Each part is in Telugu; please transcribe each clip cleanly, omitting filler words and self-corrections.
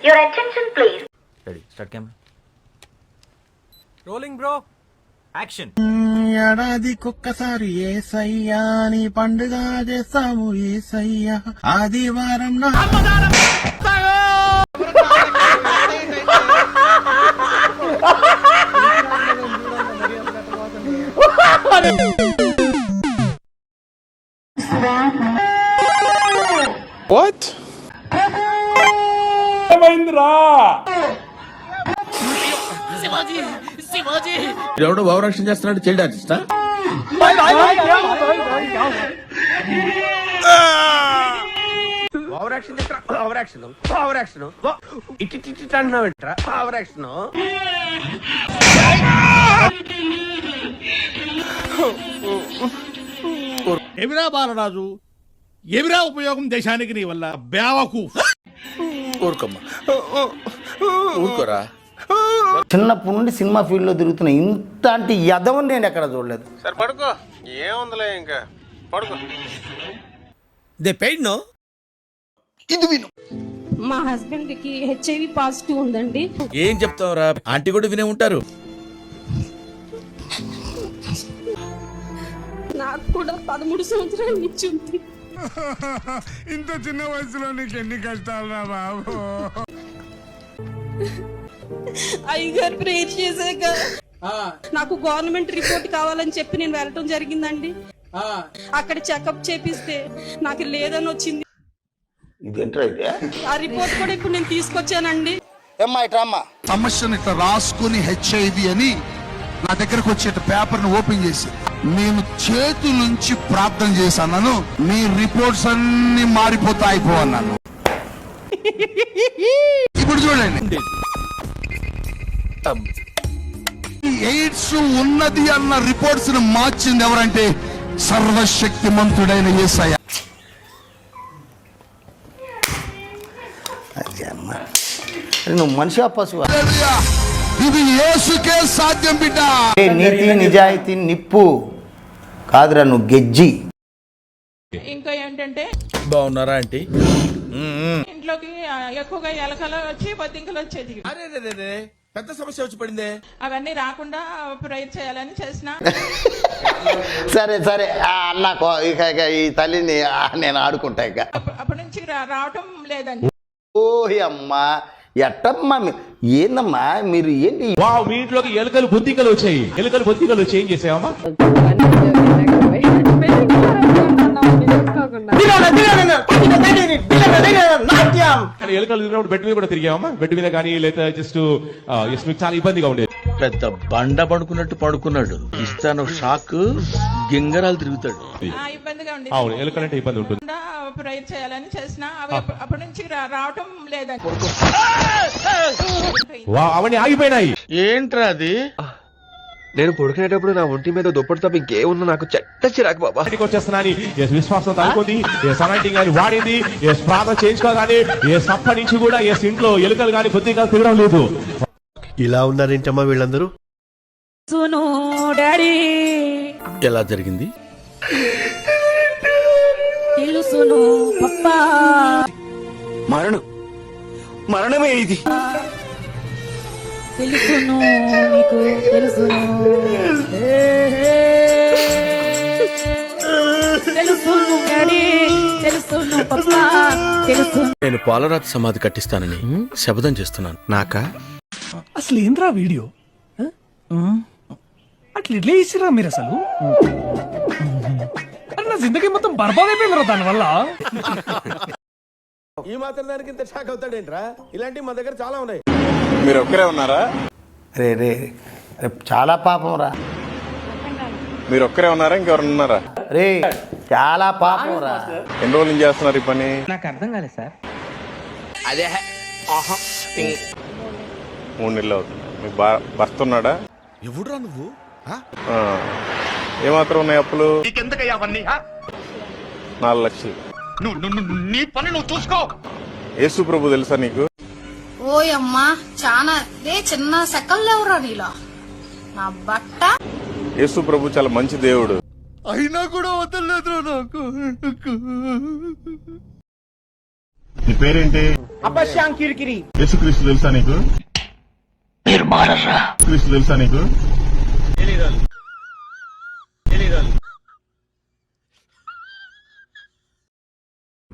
Your attention please. Ready, start camera. Rolling bro. Action. ఏడాదికొక్కసారి యేసయ్యా నీ పండుగ చేస్తాము యేసయ్యా ఆదివారం నా What? ఎవడో భావరక్షణ చేస్తున్నాడు చైల్డ్ ఆర్టిస్టా ఎవిరా బాలరాజు ఎవిరా ఉపయోగం దేశానికి నీ వల్ల బేవకు ఊరుకోమ్మా ఊరుకోరా. చిన్నప్పటి నుండి సినిమా ఫీల్డ్ లో తిరుగుతున్న ఇంతటి యదవని నేను ఎక్కడ చూడలేదు. సరే పడుకో, ఏముందిలే ఇంకా పడుకో. They paid no. ఇది విను. మా హస్బెండ్ కి హెచ్ఐవి పాజిటివ్ ఉందండి. ఏం చెప్తావురా, ఆంటీ కూడా వినే ఉంటారు. నాకు కూడా 13 సంవత్సరాల నుంచి ఉంది. ఇంత చిన్న వయసులో నీకు ఎన్ని కష్టాలు రా బాబు. అయ్యగారు ప్రేయర్ చేశాక నాకు గవర్నమెంట్ రిపోర్ట్ కావాలని చెప్పి నేను వెళ్ళటం జరిగిందండి. అక్కడ చెకప్ చేపిస్తే నాకు లేదని వచ్చింది. ఆ రిపోర్ట్ కూడా ఇప్పుడు నేను తీసుకొచ్చానండి. సమస్యను ఇట్లా రాసుకుని హెచ్ఐవి అని నా దగ్గరకు వచ్చే పేపర్ ను ఓపెన్ చేసి నేను చేతులుంచి ప్రార్థన చేశాను. మీ రిపోర్ట్స్ అన్ని మారిపోతాయిపోన్నాను. ఇప్పుడు చూడండి, ఎయిడ్స్ ఉన్నది అన్న రిపోర్ట్స్ ను మార్చింది ఎవరంటే సర్వశక్తిమంతుడైన యేసయ్య. నువ్వు మనిషి పశువా? ఇది యేసుకే సాధ్యం బిడ్డ. నీతి నిజాయితీ నిప్పు కాదురా, నువ్వు గెజ్జి. ఇంకా ఏంటంటే బాగున్నారా ఆంటీ? ఇంట్లోకి ఎక్కువగా ఎలకలు వచ్చి బొద్దింకలు వచ్చేది. అరే పెద్ద సమస్య వచ్చి పడిందే. అవన్నీ రాకుండా ప్రేయర్ చేయాలని చేసిన. సరే సరే అన్న, ఇక ఈ తల్లిని నేను ఆడుకుంటా ఇక. అప్పటి నుంచి రావటం లేదండి. ఓహి అమ్మా, ఎట్టమ్మా ఏందమ్మా మీరు ఏంటి? మీ ఇంట్లోకి ఎలుకలు బొద్దింకలు వచ్చాయి. ఎలుకలు బొద్దింకలు వచ్చి ఏం చేసావమ్మా? ఎలుకలు బెడ్ మీద కూడా తిరిగావమ్మా? బెడ్ మీద కానీ లేదా జస్ట్ మీకు చాలా ఇబ్బందిగా ఉండేది. పెద్ద బండ పడుకున్నట్టు పడుకున్నాడు. ఇస్తాను షాక్, గింగరాలు తిరుగుతాడు. ఇబ్బందిగా ఉండేది. అవును, ఎలుకలంటే ఇబ్బంది ఉంటుంది. ప్రేయర్ చేయాలని చేసిన. అప్పటి నుంచి రావటం లేదండి. అవన్నీ ఆగిపోయినాయి. ఏంట్రా అది? నేను పడుకునేటప్పుడు నా ఒంటి మీద దుప్పటి తప్ప ఇంకేముందో నాకు చెట్ట చిరాకు బాబా. వచ్చేస్తున్నాని విశ్వాసం తగ్గుకుంది, సమాంటింగ్ కానీ వాడింది, ప్రార్థన చేయించుకోగానే అప్పటి నుంచి కూడా ఇంట్లో ఎలుకలు కానీ బొద్దింకలు తిరగడం లేదు. ఇలా ఉన్నారేంటమ్మా వీళ్ళందరూ? ఎలా జరిగింది? మరణమే ఇది. తెలుసును నీకు తెలుసును తెలుసును డాడీ తెలుసును పప్పా తెలుసును. నేను పాలరాతి సమాధి కట్టిస్తానని శపథం చేస్తున్నాను. నాకా అసలు ఏంద్రా వీడియో? అట్లా ఇట్లా ఇచ్చిరా మీరు అసలు? నా జిందగీ మొత్తం బర్బాద్ అయిపోయిందిరా దానివల్ల. ఈ మాత్రం దానికి ఇంత షాక్ అవుతాడేంట్రా? ఇలాంటివి మా దగ్గర చాలా ఉన్నాయి. మీరు ఒక్కరే ఉన్నారా? రే రే చాలా పాపం రా. మీరు ఒక్కరే ఉన్నారా, ఇంకెవరు ఉన్నారా? రే చాలా పాపం రా. ఎన్ని రోజులు నుంచి చేస్తున్నారు ఈ పని? నాకు అర్థం కాలేదు సార్. అదే 3 నెలలు అవుతుంది. మీకు భర్త ఉన్నాడా? ఎవడురా నువ్వు? ఏమాత్రం ఉన్నాయి అప్పులు? 4 లక్షలు. నీ పని నువ్వు చూసుకో. యేసు ప్రభు తెలుసా నీకు? ఓయమ్మా చాలా చిన్న సెకల్లేవరా నీలో నా బట్ట. యేసు ప్రభు చాలా మంచి దేవుడు. అయినా కూడా వదలలేదు నాకు. నీ పేరేంటి? యేసుక్రీస్తు తెలుసా నీకు? మీరు మారరా? క్రీస్తు తెలుసా నీకు?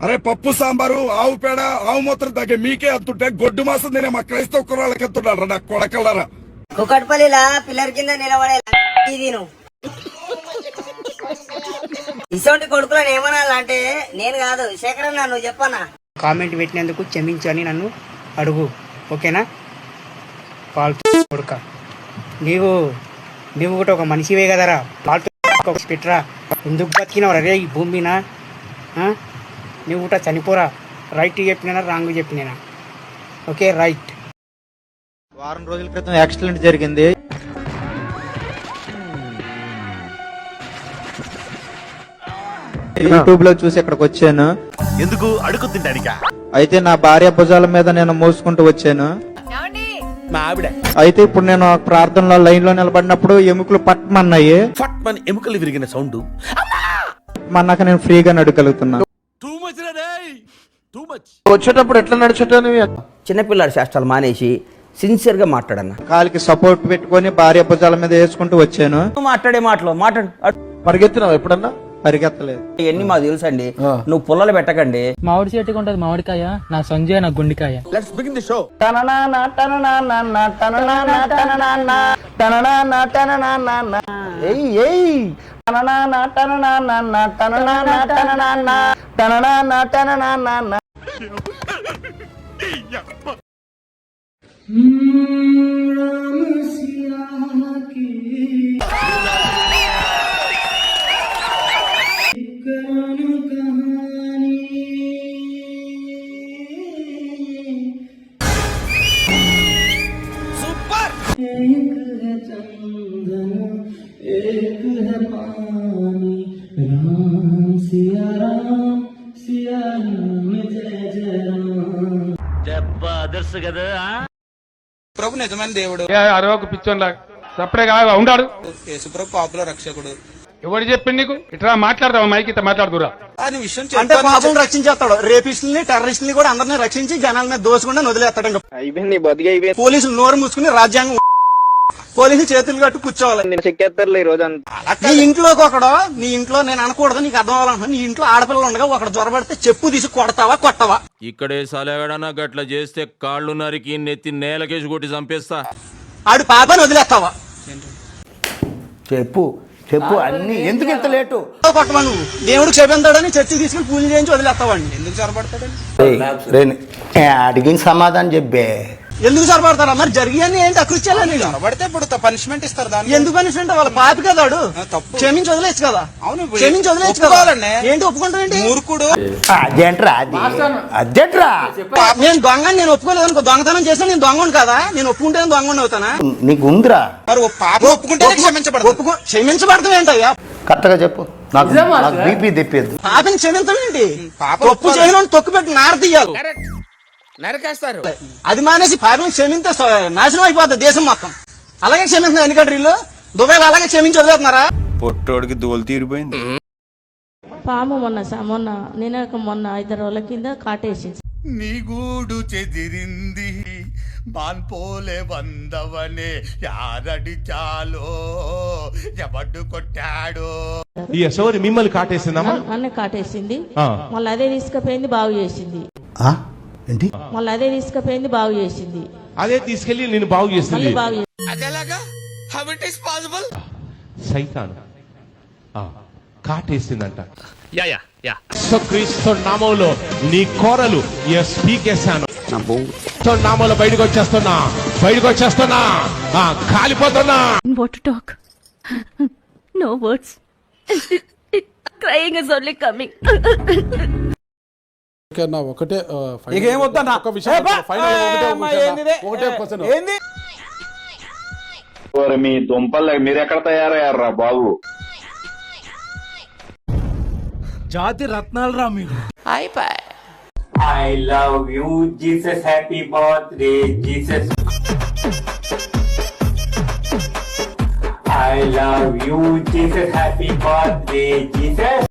అరే పప్పు సాంబారు ఆవు పేడ ఆవు మూత్రం తగ్గే మీకే అంతుంటే గొడ్డు మాసం తినే మా క్రైస్తవ కుర్రాళ్ళకి ఎత్తున్నాడు నా కొడకలరా. కుకట్పల్లిలా పిల్లర్ కింద నిలబడే నేను ఇసోంటి కొడుకులను ఏమనాలంటే నేను కాదు శేఖరన్న, నువ్వు చెప్పన్నా. కామెంట్ పెట్టినందుకు క్షమించని నన్ను అడుగు, ఓకేనా? కొడుక నీవు కూడా ఒక మనిషివే కదరా, పెట్టరా. ఎందుకు బతికినవరా రే ఈ భూమినా? నువ్వు కూడా చనిపోరా. రైట్ చెప్పినా రాంగ్ చెప్పినా? Okay right. వారం రోజుల క్రితం యాక్సిడెంట్ జరిగింది. యూట్యూబ్ లో చూసి ఇక్కడికి వచ్చాను. ఎందుకు అడుగు తింటానికా? అయితే నా భార్య భుజాల మీద నేను మోసుకుంటూ వచ్చాను. అయితే ఇప్పుడు నేను ప్రార్థనలో లైన్ లో నిలబడినప్పుడు ఎముకలు పట్టమన్నాయి. ఎముకలు విరిగిన సౌండ్ మన్నాక నేను ఫ్రీగా నడగలుగుతున్నాను. వచ్చేటప్పుడు ఎట్లా నడిచేటాను? చిన్నపిల్లాడి శాస్త్రాలు మానేసి సిన్సియర్ గా మాట్లాడన్నా. కాలికి సపోర్ట్ పెట్టుకొని భార్య భుజాల మీద వేసుకుంటూ వచ్చాను. మాట్లాడే మాటలు మాట్లాడు. పరిగెత్తినావు ఎప్పుడన్నా? పరిగెత్తలేదు. ఎన్ని మాకు తెలుసు అండి, నువ్వు పుల్లలు పెట్టకండి. మామిడి చెట్టుకు ఉంటది మామిడికాయ, నా సంజయ్ నా గుండికాయ. Let's begin the show. ప్రభు నిజమైన దేవుడు, అరవకు పిచ్చోన్లా సపరే కాగా ఉండాడు. యేసుప్రభు పాపుల రక్షకుడు. ఎవరు చెప్పింది నీకు? ఇట్లా మాట్లాడతావా? మైకి ఇట్లా మాట్లాడుతురా అని విషయం అంటే పాపం రక్షించేస్తాడు. రేపిస్టుల్ని టెర్రరిస్టుల్ని కూడా అందరినీ రక్షించి జనాల మీద దోసుకుండా వదిలేస్తాడు. అయిపోయింది. పోలీసులు నోరు మూసుకుని రాజ్యాంగం పోలీసులు చేతులు కట్టు కూర్చోవాలి. చెక్కేస్తారు ఈ రోజు. నీ ఇంట్లోకి ఒకడు, నీ ఇంట్లో నేను అనకూడదు, నీకు అర్థం అవ్వాలనుకున్నా, నీ ఇంట్లో ఆడపిల్లలు ఉండగా ఒకడు జ్వరపడితే చెప్పు తీసి కొడతావా కొట్టవా? ఇక్కడే సలగడనా గట్ల చేస్తే కాళ్ళు నరికి నెత్తి నేలకేసి కొట్టి చంపేస్తా. ఆడు పాపని వదిలేస్తావా? చెప్పు చెప్పు అన్ని. ఎందుకు ఇంత లేటు? కొట్టవా నువ్వు? దేవుడు క్షమించాడని చర్చి తీసుకుని పూజ చేయించి వదిలేస్తావాడిని. ఎందుకు చొరబడతాడని అడిగిన సమాధానం చెప్పే. ఎందుకు సరిపడతారా? మరి జరిగాన్ని ఏంటి అకృత్యాలని? పడితే ఇప్పుడు పనిష్మెంట్ ఇస్తారు. దాన్ని ఎందుకు పనిష్మెంట్? వాళ్ళ పాపి కదా, తప్పు. క్షమించి వదిలేచ్చు కదా. అవును, క్షమించి వదిలేచ్చు కదా. ఏంటి ఒప్పుకుంటానండి? మూర్ఖుడు. అదేంట్రా అదేంట్రా? నేను దొంగ, నేను ఒప్పుకోలేదు అనుకో. దొంగతనం చేసినా నేను దొంగను కదా, నేను ఒప్పుకుంటే దొంగ అవుతానా? నీకు ఉందిరా? మరి పాప ఒప్పుకుంటే క్షమించబడదు. క్షమించబడతాం ఏంటయ్యా? కరెక్ట్ గా చెప్పు. నాకు బీపీ తెప్పేది. పాపని క్షమించమేంటి? తప్పు చేయను తొక్కు పెట్టి నార తీయాలి, నరకేస్తారు. అది మానేసి పాపని క్షమింతే నాశనం అయిపోతుంది దేశం మొత్తం. అలాగే క్షమించిన ఎన్ని కంట్రీలు దుబాయ్లో అలాగే క్షమించి వదిలేస్తున్నారా? పొట్టోడికి దోలు తీరిపోయింది. పాము మొన్న 5 రోజుల కింద కాటేసింది. నీ గూడు చెదిరింది బాన్పోలే వందవనే యారడి చాలో ఎవడ్డు కొట్టాడో. ఈ సోరి మిమ్మల్ని కాటేసిందమ్మా? నన్ను కాటేసింది. మళ్ళీ అదే తీసుకుపోయింది, బాగు చేసింది. ఏంటి? మళ్ళీ అదే తీసుకుపోయింది, బాగు చేసింది. అదే తీసుకెళ్లి నేను బాగు చేసింది. అదేలాగా హౌ ఇట్ ఇస్ పాసిబుల్? సైతాన్ కాటేసిందంట. క్రీస్తు నామంలో నీ కోరలు పీకేశాను. నామంలో బయటకు వచ్చేస్తున్నా, కాలిపోతున్నా. What to talk? No words. Crying is only coming. ఒకటే మీ దుంపలు మీరెక్కడ తయారయ్యారా బాబు? జాతి రత్నాలు రా మీరు. I love you, Jesus. Happy birthday, Jesus. I love you, Jesus. Happy birthday, Jesus.